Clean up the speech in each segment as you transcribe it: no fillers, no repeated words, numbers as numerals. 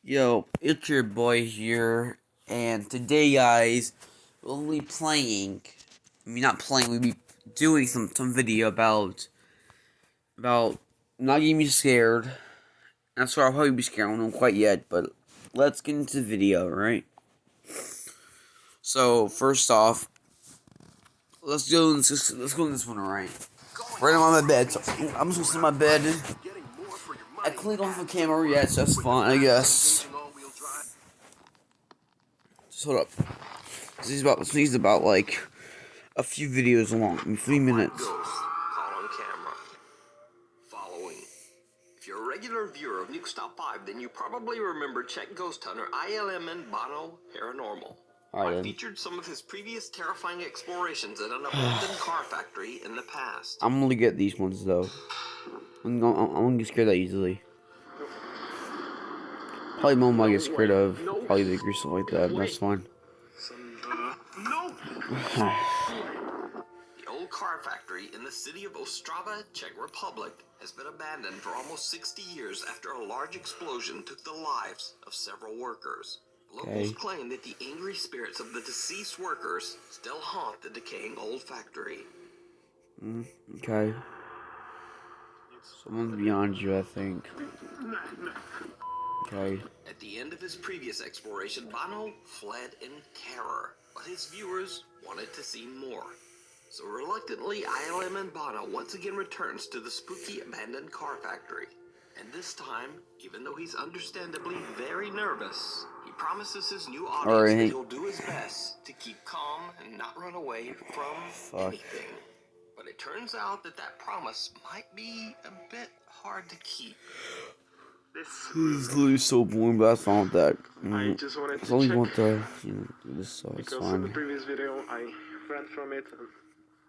Yo, it's your boy here, and today, guys, we'll be playing. Not playing. We'll be doing some video about not getting me scared. That's why I'll probably be scared. I don't know quite yet, but let's get into the video, right? So first off, let's go in this one, alright? Right on my bed. So I'm just in my bed. I cleaned off the camera yet, so that's fine, I guess. Just hold up. This is about like a few videos long, 3 minutes. Caught on camera. Following. If you're a regular viewer of Nuke Stop 5, then you probably remember Czech ghost hunter ILMN Bono Paranormal. I featured some of his previous terrifying explorations at an abandoned car factory in the past. I'm gonna get these ones though. I'm gonna get scared that easily. Probably mom might get scared of. Probably the or something like that. That's fine. The old car factory in the city of Ostrava, Czech Republic, has been abandoned for almost 60 years after a large explosion took the lives of several workers. Locals claim that the angry spirits of the deceased workers still haunt the decaying old factory. Okay. Someone's beyond you, I think. Okay. At the end of his previous exploration, Bono fled in terror, but his viewers wanted to see more. So reluctantly, ILM and Bono once again returns to the spooky abandoned car factory. And this time, even though he's understandably very nervous, he promises his new audience that he'll do his best to keep calm and not run away from anything. But it turns out that promise might be a bit hard to keep. This is literally so boring, but I found that. I just wanted to only check want to, do this, so it's because fine. in the previous video I ran from it. And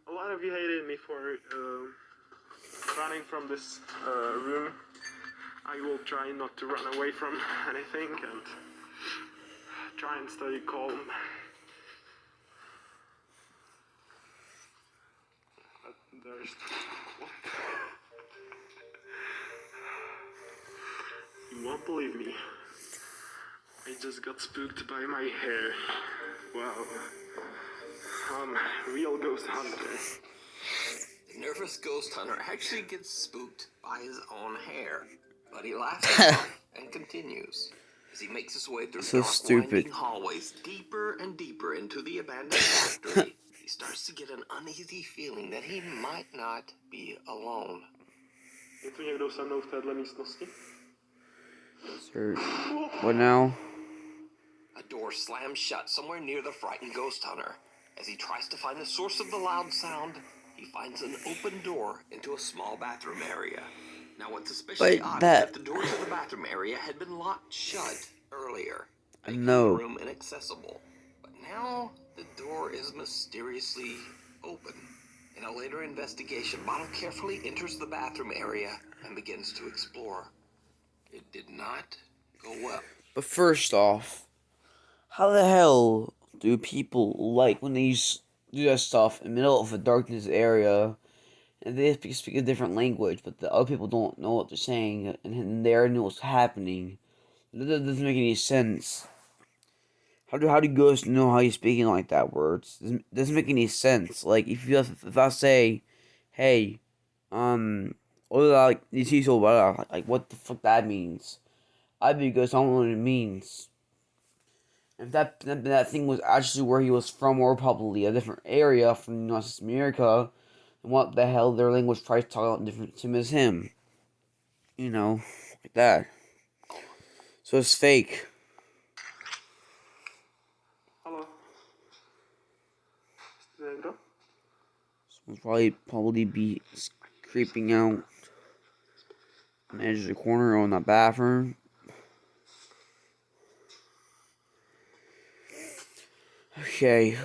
a lot of you hated me for running from this room. I will try not to run away from anything and try and stay calm. But there's... You won't believe me. I just got spooked by my hair. Wow. Real ghost hunter. The nervous ghost hunter actually gets spooked by his own hair, but he laughs it off and continues as he makes his way through winding hallways deeper and deeper into the abandoned factory. He starts to get an uneasy feeling that he might not be alone. Je tu někdo se mnou v téhle místnosti? Sir, what now? A door slams shut somewhere near the frightened ghost hunter. As he tries to find the source of the loud sound, he finds an open door into a small bathroom area. Now what's especially odd is that the door to the bathroom area had been locked shut earlier, making the room inaccessible. But now the door is mysteriously open. In a later investigation, Bono carefully enters the bathroom area and begins to explore. It did not go well. But first off, how the hell do people like when they do that stuff in the middle of a darkness area and they speak a different language, but the other people don't know what they're saying and they already know what's happening? That doesn't make any sense. How do ghosts know how you're speaking like that words? Doesn't make any sense. Like if I say, hey, or like you see so like what the fuck that means? I'd be ghost. I don't know what it means. If that thing was actually where he was from, or probably a different area from North America, then what the hell their language tries to talk about different to him as him? You know, like that. So it's fake. Hello. Someone's probably be creeping out on the edge of the corner or in the bathroom. Okay.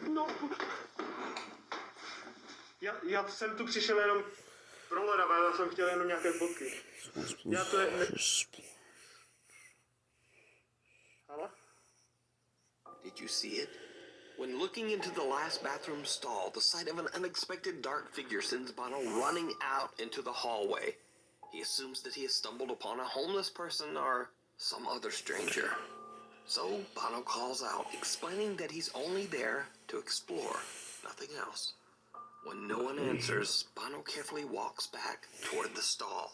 No. Já jsem tu přišel jenom prohledat, já jsem chtěl jenom nějaké fotky. Já to je... Hello? Did you see it? When looking into the last bathroom stall, the sight of an unexpected dark figure sends Bono running out into the hallway. He assumes that he has stumbled upon a homeless person or some other stranger. So Bono calls out, explaining that he's only there to explore, nothing else. When no one answers, Bono carefully walks back toward the stall.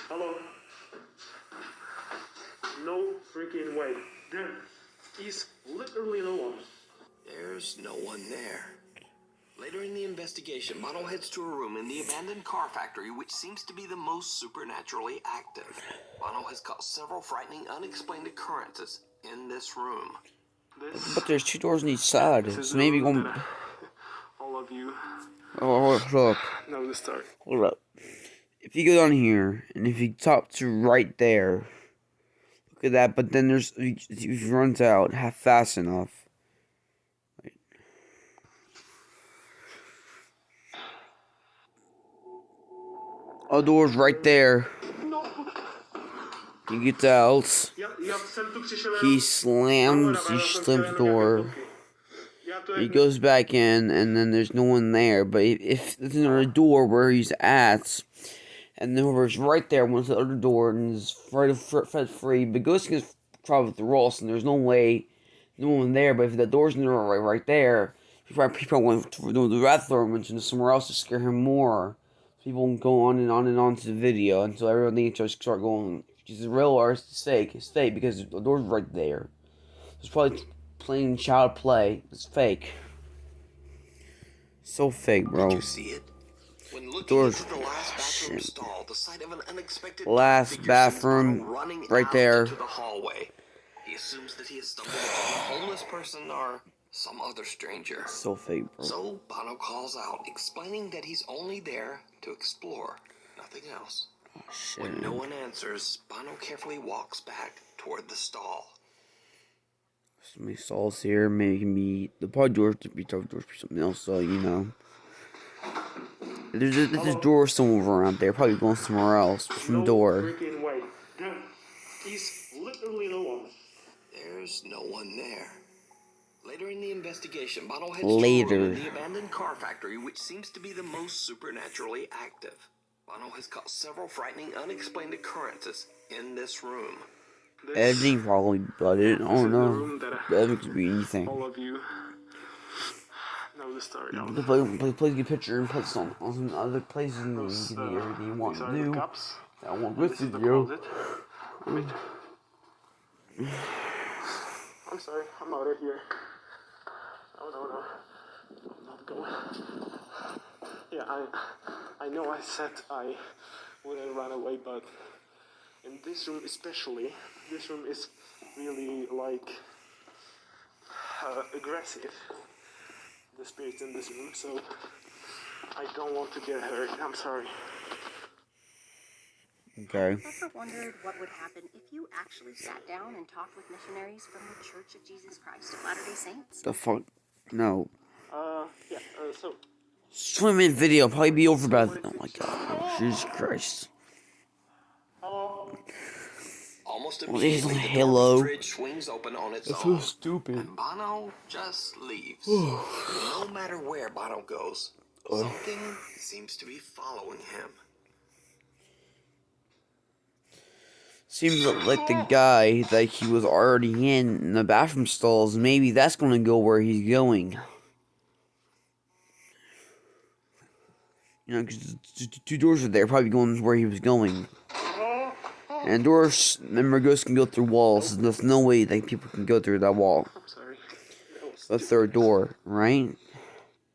Hello? No freaking way. There is literally no one. There's no one there. Later in the investigation, Bono heads to a room in the abandoned car factory, which seems to be the most supernaturally active. Bono has caught several frightening, unexplained occurrences in this room. But there's 2 doors on each side, This is so the maybe room going. that all of you Oh, hold up. know the story. Hold up. If you go down here, and if you top to right there, look at that. But then there's if it runs out half fast enough. Oh, door's right there. No! You get out. Ja jsem tu přišel He slams the door. He goes back in, and then there's no one there. But if there's another door where he's at, and then whoever's right there wants the other door and is fed free, but Ghost can travel with the Ross, and there's no way, no one there. But if the door's right there, people went to the bathroom and somewhere else to scare him more. People go on and on and on to the video until everyone thinks to start going. Is it real or is it fake? It's fake because the door's right there. It's probably playing child play. It's fake. So fake, bro. Did you see it? When looking Doors. into the last bathroom stall, the sight of an unexpected Last figure bathroom, sends Bono running right out there. into the hallway. He assumes that he has stumbled upon a homeless person or some other stranger. So fake, bro. So Bono calls out, explaining that he's only there to explore, nothing else. Oh, shit. When no one answers, Bono carefully walks back toward the stall. So many stalls here. Maybe it can be the pod doors to be tough doors for something else. So you know, there's a door somewhere around there. Probably going somewhere else from the door. Freaking way. There is literally no one. There's no one there. Later in the investigation, Bono heads Later. to a room in the abandoned car factory, which seems to be the most supernaturally active. Bono has caught several frightening, unexplained occurrences in this room. Editing probably, but I don't know. Editing could be anything. All of you know the story of. Please get a picture and put this on some other places and you can do everything you want to do. I want with This is the you. closet. Wait. I'm sorry, I'm out of here. No. I'm not going. Yeah, I know I said I wouldn't run away, but in this room especially, this room is really like aggressive. The spirits in this room, so I don't want to get hurt. I'm sorry. Okay. Ever wondered what would happen if you actually sat down and talked with missionaries from the Church of Jesus Christ of Latter-day Saints? The fuck? No. Yeah, so. Swimming video probably be over by. Oh my god. Jesus Christ. Almost Well, there's immediately, a the halo. doorway bridge swings open on its own. stupid. And Bono just leaves. No matter where Bono goes, something seems to be following him. Seems like the guy that he was already in the bathroom stalls, maybe that's gonna go where he's going. You know, because 2 doors are there, probably going where he was going. And doors, remember, ghosts can go through walls. There's no way that people can go through that wall. I'm sorry. The 3rd door, right?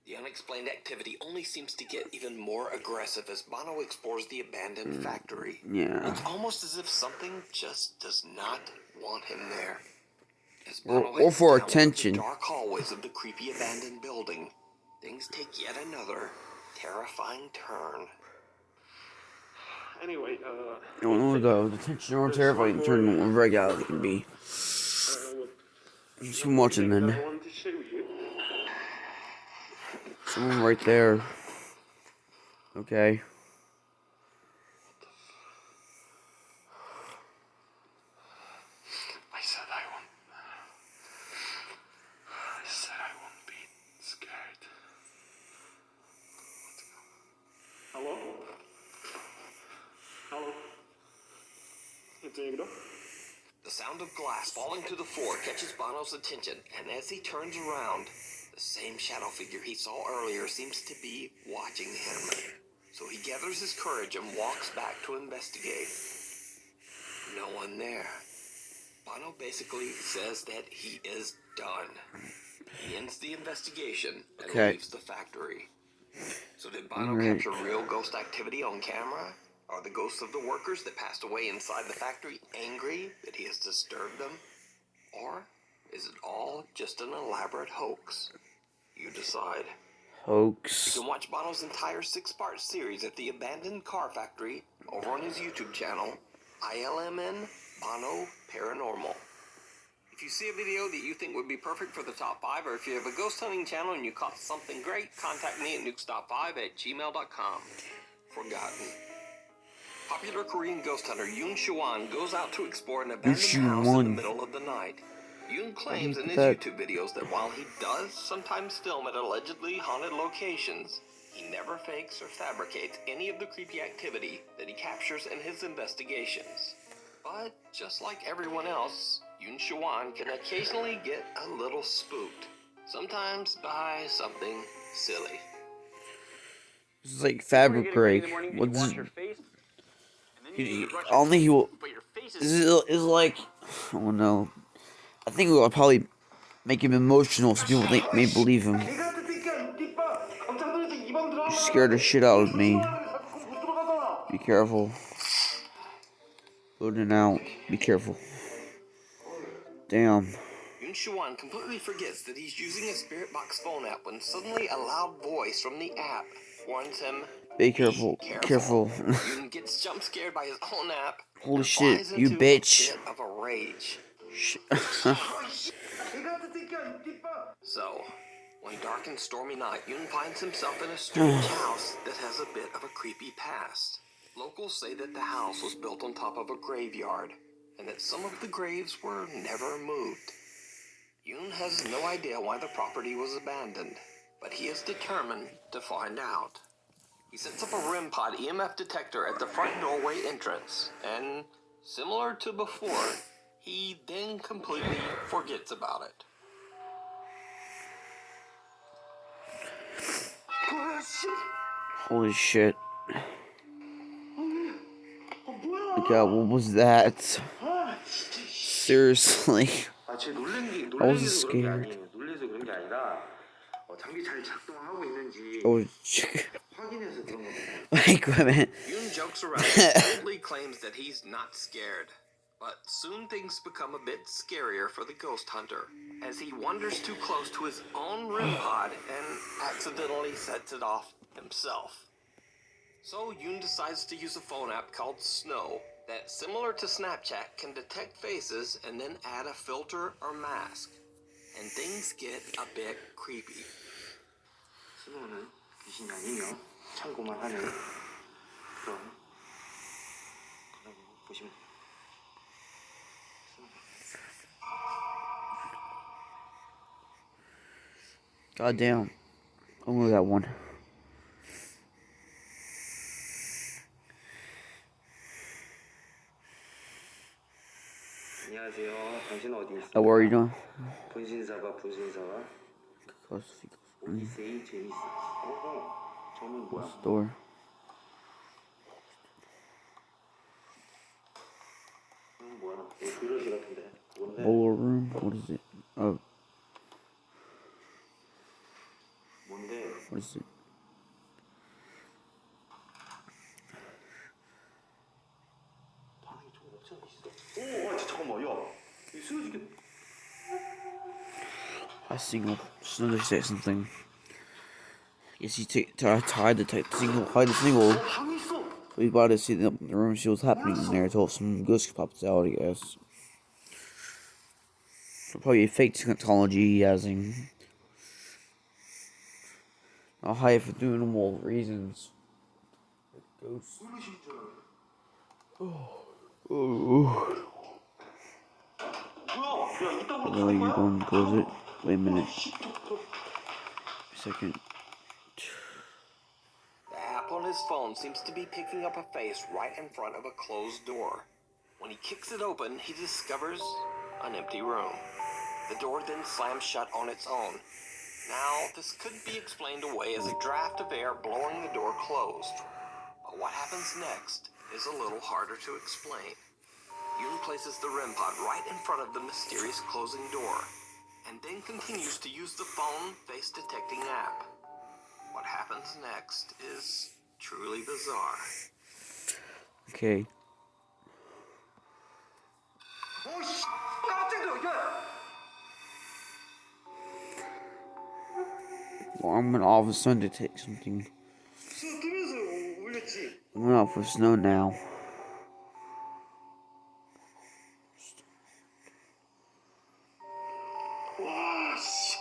The unexplained activity only seems to get even more aggressive as Bono explores the abandoned factory. Yeah. It's almost as if something just does not want him there. As Or Bono heads for down one of the attention. dark hallways of the creepy abandoned building, things take yet another terrifying turn. Anyway, I don't know though. The tension or terrifying turn on reality can be. Just keep watching I then. wanted to show you. Someone right there. Okay. I said I want. I said 굿쟁이들아? The sound of glass falling to the floor catches Bono's attention, and as he turns around, the same shadow figure he saw earlier seems to be watching him. So he gathers his courage and walks back to investigate. No one there. Bono basically says that he is done. He ends the investigation and leaves the factory. So did Bono capture real ghost activity on camera? Are the ghosts of the workers that passed away inside the factory angry that he has disturbed them? Or is it all just an elaborate hoax? You decide. Hoax. You can watch Bono's entire 6-part series at the Abandoned Car Factory over on his YouTube channel, ILMN Bono Paranormal. If you see a video that you think would be perfect for the top 5, or if you have a ghost hunting channel and you caught something great, contact me at nukestop5@gmail.com. Forgotten. Popular Korean ghost hunter Yoon Shuan goes out to explore an abandoned house in the middle of the night. Yoon claims in his YouTube videos that while he does sometimes film at allegedly haunted locations, he never fakes or fabricates any of the creepy activity that he captures in his investigations. But just like everyone else, Yoon Shuan can occasionally get a little spooked, sometimes by something silly. This is like fabricate. What's only he will. This is like, oh no. I think it will probably make him emotional so people may believe him. You scared the shit out of me. Be careful. Loading out. Be careful. Damn. Yoon Shuan completely forgets that he's using a Spirit Box phone app when suddenly a loud voice from the app warns him, Be careful. Careful. Yoon gets jump scared by his own app. Holy shit, you bitch. A bit of a rage. So, one dark and stormy night, Yoon finds himself in a strange house that has a bit of a creepy past. Locals say that the house was built on top of a graveyard, and that some of the graves were never moved. Yoon has no idea why the property was abandoned, but he is determined to find out. He sets up a REM pod EMF detector at the front doorway entrance, and similar to before, he then completely forgets about it. Holy shit. God, what was that? Seriously. I was scared. Oh, wait a minute. Yoon jokes around and boldly claims that he's not scared. But soon things become a bit scarier for the ghost hunter, as he wanders too close to his own REM pod and accidentally sets it off himself. So Yoon decides to use a phone app called Snow that, similar to Snapchat, can detect faces and then add a filter or mask. And things get a bit creepy. 스노우는 귀신이 아니며 참고만 하는 그런 거라고 보시면 돼요. God damn. Only that one. 안녕하세요. 당신은 어디 있어요? Oh, where are you doing? 분신사바. 오디세이 제니스. 어허. 저는 뭐야? Door. 뭐야? 그러시 같은데. 뭔데? Boiler room. What is it? Oh, 뭔데? what is it? 방이 좀 없잖아 있어. 오, 잠깐만, 야. 이 쓰러지게. I single. Another say something. Yes, you hide the single. Hide the single. 방이 있어. We about to see the room. See what's happening in there. Until some ghost pops out. I guess. So probably fake technology using. I'll hide for doing normal reasons. Ghosts. Oh. 뭐야? 야, 이따구로 Where are you going to close it? Wait a minute. Second. The app on his phone seems to be picking up a face right in front of a closed door. When he kicks it open, he discovers an empty room. The door then slams shut on its own. Now, this could be explained away as a draft of air blowing the door closed. But what happens next is a little harder to explain. Yoon places the REM pod right in front of the mysterious closing door, and then continues to use the phone face-detecting app. What happens next is truly bizarre. Okay. 오씨 깜짝이야 야 Well, I'm gonna all of a sudden detect something. 수업 뜨면서 올렸지 I'm going off for snow now. 와씨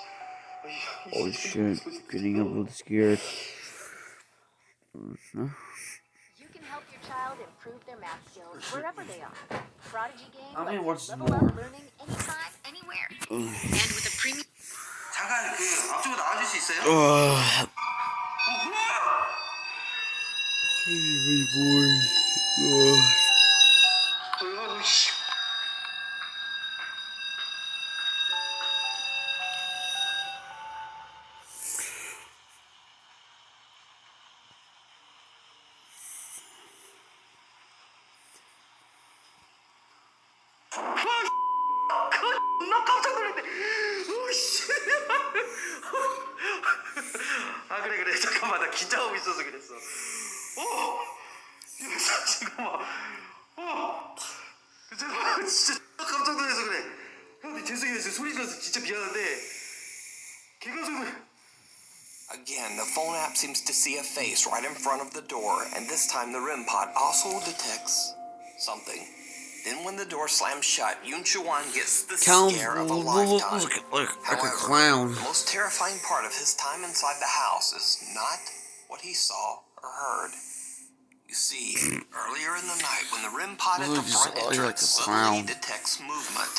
Oh shit, getting a little scared. You can help your child improve their math skills wherever they are. Prodigy Game I mean, what's lets you level more? up learning anytime, anywhere. And with a premium... 잠깐 그 앞쪽으로 나와줄 수 있어요? Ugh. 어이씨 나 깜짝 놀랐네. 오씨. 아 그래 잠깐만 나 긴장하고 있어서 그랬어. 잠깐만. 잠깐만 진짜 깜짝 놀라서 그래. 형 죄송해요 소리 질러서 진짜 미안한데 걔가 좀 Again, the phone app seems to see a face right in front of the door, and this time the REM pod also detects something. Then when the door slams shut, Yoon Soo-won gets the scare of a lifetime. Like a However, clown. the most terrifying part of his time inside the house is not what he saw or heard. You see, earlier in the night, when the REM pod at the front You're like entrance a suddenly clown. detects movement,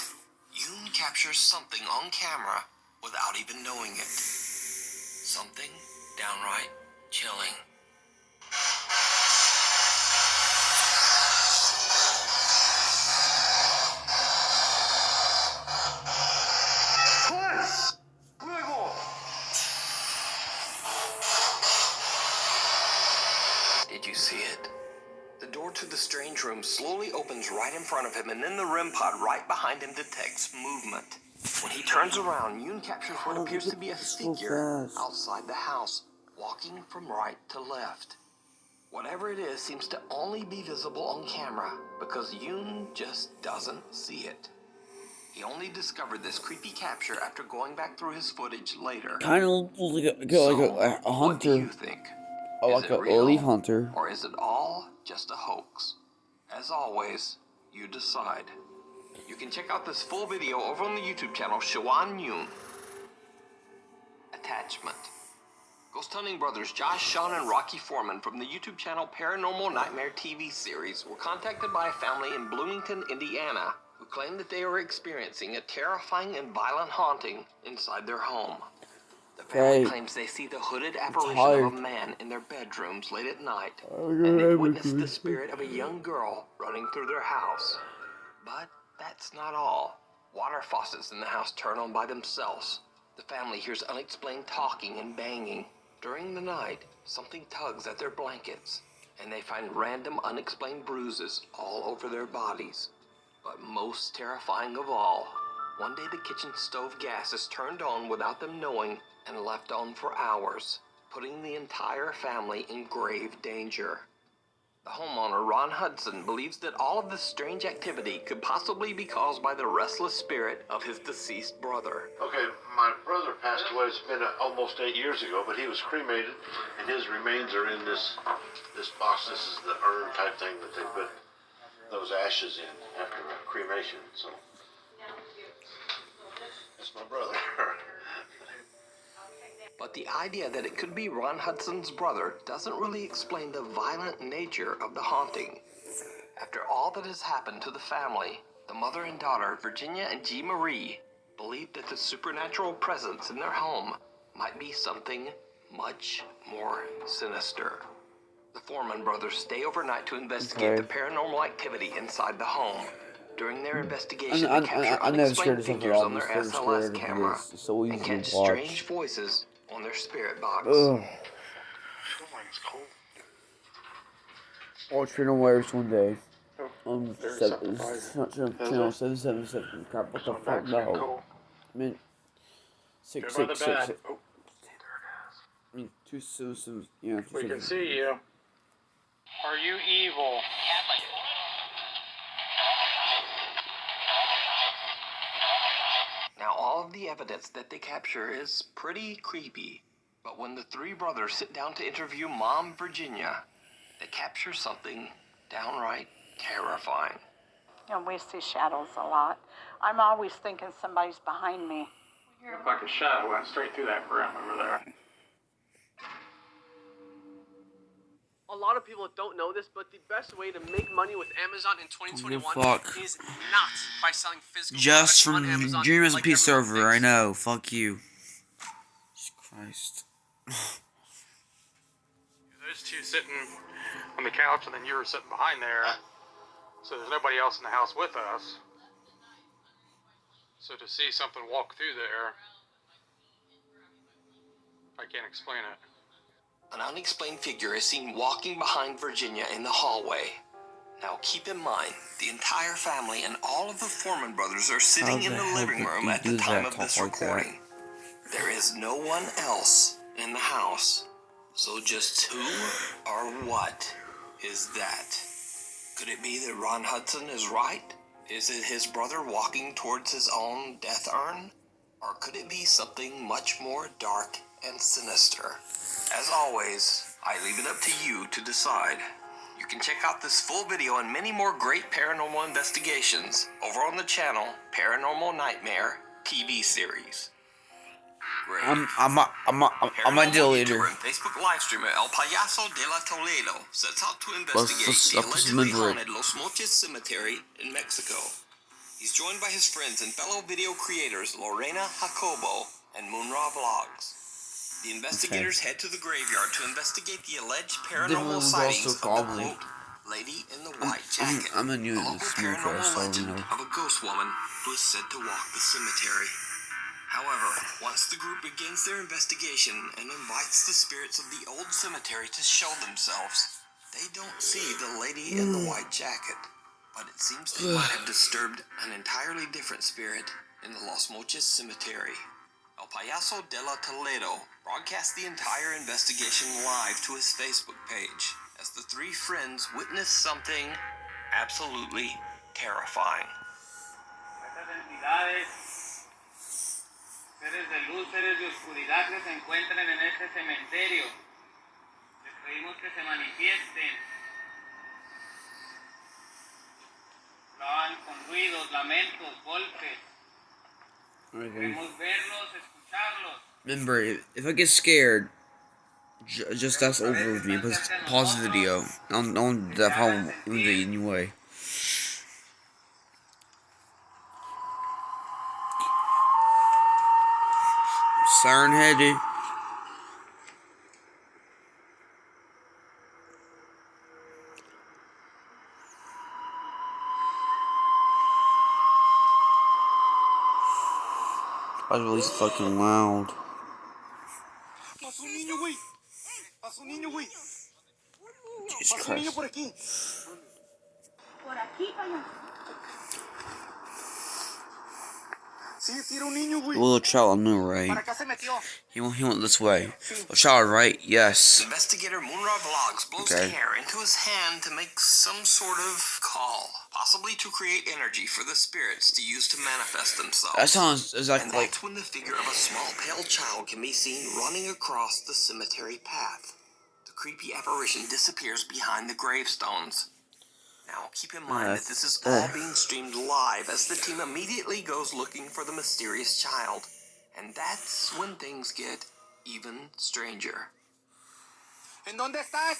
Yoon captures something on camera without even knowing it. Something downright chilling. 와씨 뭐야 이거 Did you see it? The door to the strange room slowly opens right in front of him, and then the REM pod right behind him detects movement. When he turns around, Yoon captures what How appears did to be a it so figure fast? outside the house, walking from right to left. Whatever it is seems to only be visible on camera because Yoon just doesn't see it. He only discovered this creepy capture after going back through his footage later. Kind of like a What do you hunter. think? Oh, Is like it a real, leaf hunter. or is it all just a hoax? As always, you decide. You can check out this full video over on the YouTube channel Shawan Yoon. Attachment. Ghost Hunting brothers Josh, Sean, and Rocky Foreman from the YouTube channel Paranormal Nightmare TV series were contacted by a family in Bloomington, Indiana, who claimed that they were experiencing a terrifying and violent haunting inside their home. The family Okay. claims they see the hooded apparition tired. of a man in their bedrooms late at night, and they witness the spirit of a young girl running through their house. But that's not all. Water faucets in the house turn on by themselves. The family hears unexplained talking and banging. During the night, something tugs at their blankets, and they find random unexplained bruises all over their bodies. But most terrifying of all, one day the kitchen stove gas is turned on without them knowing and left on for hours, putting the entire family in grave danger. The homeowner, Ron Hudson, believes that all of this strange activity could possibly be caused by the restless spirit of his deceased brother. Okay, my brother passed away. It's been almost 8 years ago, but he was cremated, and his remains are in this box. This is the urn type thing that they put those ashes in after cremation. So that's my brother. But the idea that it could be Ron Hudson's brother doesn't really explain the violent nature of the haunting. After all that has happened to the family, the mother and daughter, Virginia and G. Marie, believe that the supernatural presence in their home might be something much more sinister. The Foreman brothers stay overnight to investigate the Okay. paranormal activity inside the home. During their investigation, I'm, they capture I'm never scared unexplained of stuff at figures all. on I'm their just never SLS scared of camera this. It's so and easy catch to watch. strange voices on their spirit box. Ugh. It's cold. Watch Paranormal Wires one day. Oh, there's Seven, something channel 777. Crap, what the fuck? No. I mean, Go by the 666. bed. Oh, I mean, 277. Yeah, we can 277. see you. Are you evil? Now, all of the evidence that they capture is pretty creepy. But when the three brothers sit down to interview Mom Virginia, they capture something downright terrifying. And we see shadows a lot. I'm always thinking somebody's behind me. Looked like a shadow went straight through that room over there. A lot of people don't know this, but the best way to make money with Amazon in 2021 fuck. is not by selling physical Just products from on Amazon. Dream as a like Peace everyone server, I thinks. know. Fuck you. Jesus Christ. Those two sitting on the couch, and then you were sitting behind there. So there's nobody else in the house with us. So to see something walk through there, I can't explain it. An unexplained figure is seen walking behind Virginia in the hallway. Now keep in mind, the entire family and all of the Foreman brothers are sitting How in the the hell living did room he at the do time that, of this talk like that? recording. There is no one else in the house. So just who or what is that? Could it be that Ron Hudson is right? Is it his brother walking towards his own death urn? Or could it be something much more dark and sinister? As always, I leave it up to you to decide. You can check out this full video and many more great paranormal investigations over on the channel Paranormal Nightmare TV series. Great. I'm a deal leader. YouTuber and Facebook live streamer El Payaso de la Toledo sets out to investigate let's the allegedly remember it. haunted Los Mochis Cemetery in Mexico. He's joined by his friends and fellow video creators Lorena Jacobo and Moonra Vlogs. The investigators head to the graveyard to investigate the alleged paranormal was sightings also of probably- the quote, lady in the white jacket. I'm a new a in local this movie, paranormal so, legend you know. of a ghost woman who is said to walk the cemetery. However, once the group begins their investigation and invites the spirits of the old cemetery to show themselves, they don't see the lady in the white jacket. But it seems they might have disturbed an entirely different spirit in the Los Mochis Cemetery. El Payaso de la Toledo broadcast the entire investigation live to his Facebook page as the three friends witnessed something absolutely terrifying. Estas entidades, seres de luz, seres de oscuridad que se encuentran en este cementerio, les pedimos que se manifiesten. Lo hagan con ruidos, lamentos, golpes. Queremos verlos, escucharlos. Remember, if I get scared, just that's over with me. Pause the video. I don't do that problem anyway. Siren headed. I was really fucking loud. Pasó un niño, güey. Pasó un niño, güey. Jesus Pasó un niño Christ. por aquí. Por aquí, vaya. Sí, sí, era un niño, güey. Little child, I knew, right? Para acá se metió. He went this way. Little child, right? Yes. Investigator Moonra Vlogs blows Okay. air into his hand to make some sort of call, possibly to create energy for the spirits to use to manifest themselves. That sounds And exactly like. that's when the figure of a small pale child can be seen running across the cemetery path. The creepy apparition disappears behind the gravestones. Now, keep in mind that this is all being streamed live as the team immediately goes looking for the mysterious child. And that's when things get even stranger. ¿En dónde estás?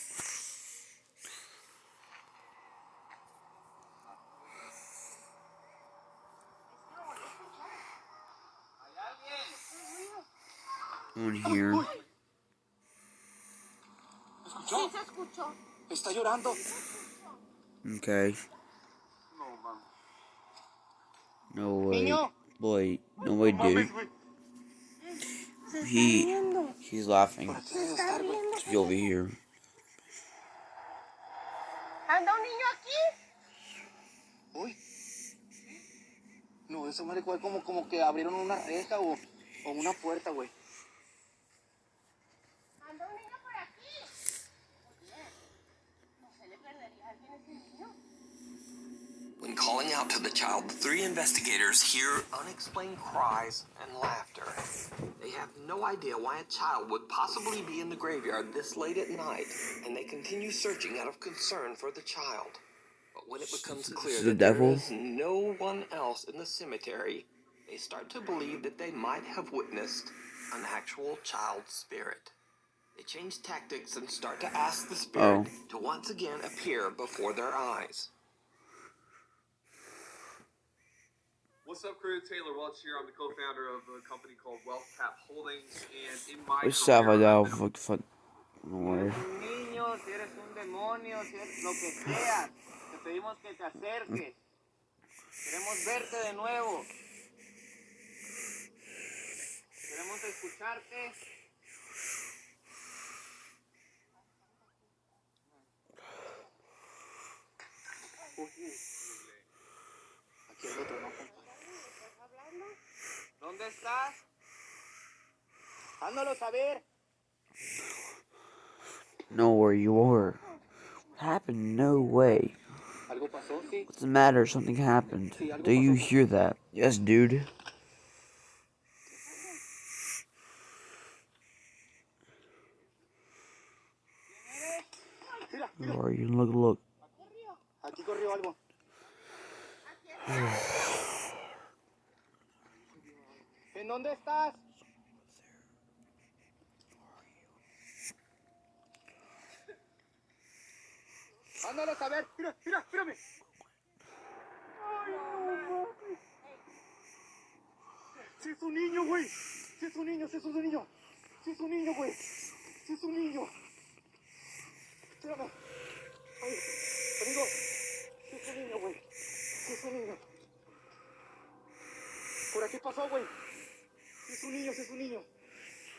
On here. ¿Escuchó? Se escuchó. Está llorando. Okay. No way. Niño. Boy, no way, dude. He's laughing. To be over here. ¿Anda un niño aquí? Uy. No, eso me recuerda como que abrieron una reja o una puerta, güey. ¿Anda un niño por aquí? Oye, ¿no se le perdería a alguien ese niño? When calling out to the child, the three investigators hear unexplained cries and laughter. They have no idea why a child would possibly be in the graveyard this late at night, and they continue searching out of concern for the child. But when it becomes clear The that there devil? is no one else in the cemetery, they start to believe that they might have witnessed an actual child spirit. They change tactics and start to ask the spirit to once again appear before their eyes. What's up, crew? Taylor Welch here. I'm the co-founder of a company called WealthCap Holdings, and in my What's up, career, I I've know. been Fuck. No Si way. eres un niño, si eres un demonio, si eres lo que seas, te pedimos que te acerques. Queremos verte de nuevo. Queremos escucharte. Aquí hay otro, ¿no, compa? ¿Dónde estás? Hándalo saber. Know where you are. What happened? No way. ¿Algo pasó? Sí. What's the matter? Something happened. Do you hear that? Yes, dude. Mira, Where are you? Look. aquí corrió algo. ¿En dónde estás? Hándalo saber. Mírame. Ay, no mames. Sí es un niño, güey. Sí es un niño. Sí es un niño, güey. Sí es un niño. Espérame. Ay, amigo. Sí es un niño, güey. Sí es un niño. Por aquí pasó, güey. Sí es un niño.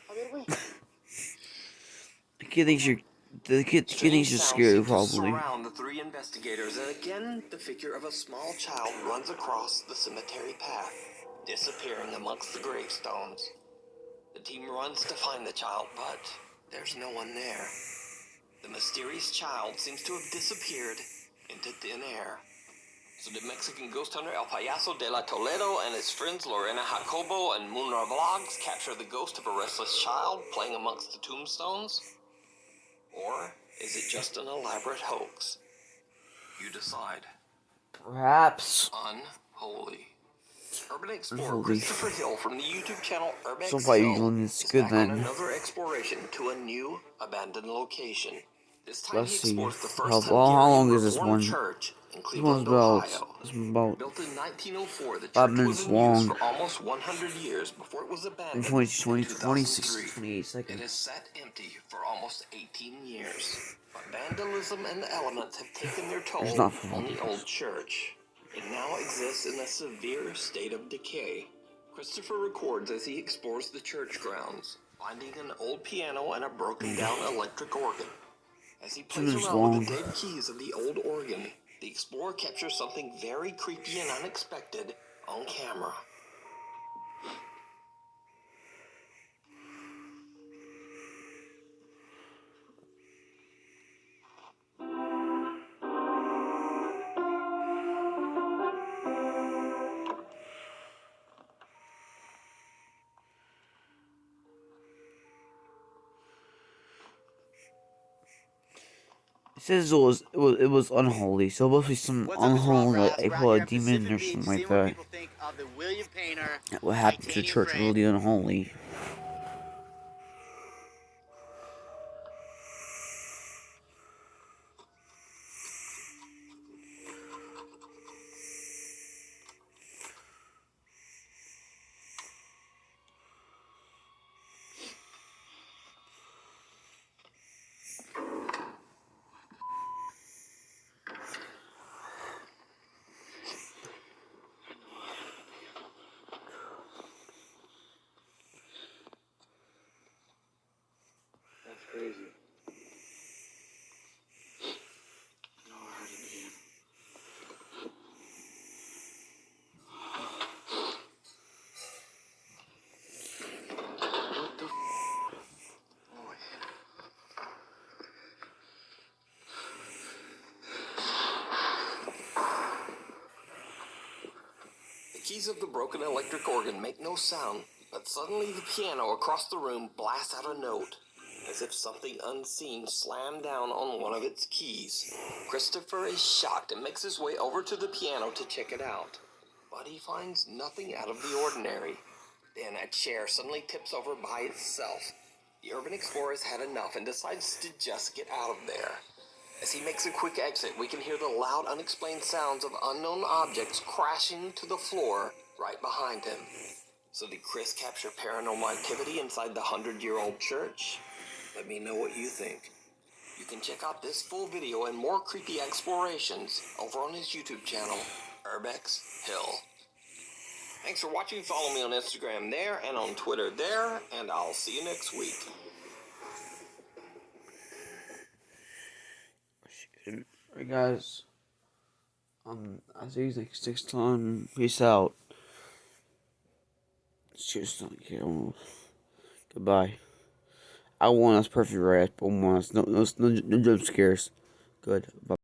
A ver, güey. The kid thinks you're scared, probably. Surround the three investigators, and again, the figure of a small child runs across the cemetery path, disappearing amongst the gravestones. The team runs to find the child, but there's no one there. The mysterious child seems to have disappeared into thin air. So the Mexican ghost hunter El Payaso de la Toledo and his friends Lorena Jacobo and Munra Vlogs capture the ghost of a restless child playing amongst the tombstones? Or is it just an elaborate hoax? You decide. Perhaps. Unholy. Urban explorer Unholy. Christopher Hill from the YouTube channel Urbex So far, Hill England is is good back on then. another exploration to a new abandoned location. This time Let's he see. explores the How first long is this Reformed one? church in This one's Cleveland, about. Ohio. This one's about Built in 1904, the 5 church was minutes in long. use for almost 100 years before it was abandoned in 26, 2003. 28 It seconds. has sat empty for almost 18 years. But vandalism and the elements have taken their toll There's not on the old church. It now exists in a severe state of decay. Christopher records as he explores the church grounds, finding an old piano and a broken down electric organ. As he plays minutes around long. with the dead keys of the old organ, the explorer captures something very creepy and unexpected on camera. It says it was unholy, so it must be some unholy like, demon or something like that. What happened to the church really unholy? keys of the broken electric organ make no sound, but suddenly the piano across the room blasts out a note, as if something unseen slammed down on one of its keys. Christopher is shocked and makes his way over to the piano to check it out, but he finds nothing out of the ordinary. Then a chair suddenly tips over by itself. The urban explorer has had enough and decides to just get out of there. As he makes a quick exit, we can hear the loud, unexplained sounds of unknown objects crashing to the floor right behind him. So did Chris capture paranormal activity inside the 100-year-old church? Let me know what you think. You can check out this full video and more creepy explorations over on his YouTube channel, Urbex Hill. Thanks for watching. Follow me on Instagram there and on Twitter there, and I'll see you next week. Alright guys, I'll see you next time. Peace out. Cheers. Goodbye. I won. That's perfect, right? I won. No jump scares. Good. Bye.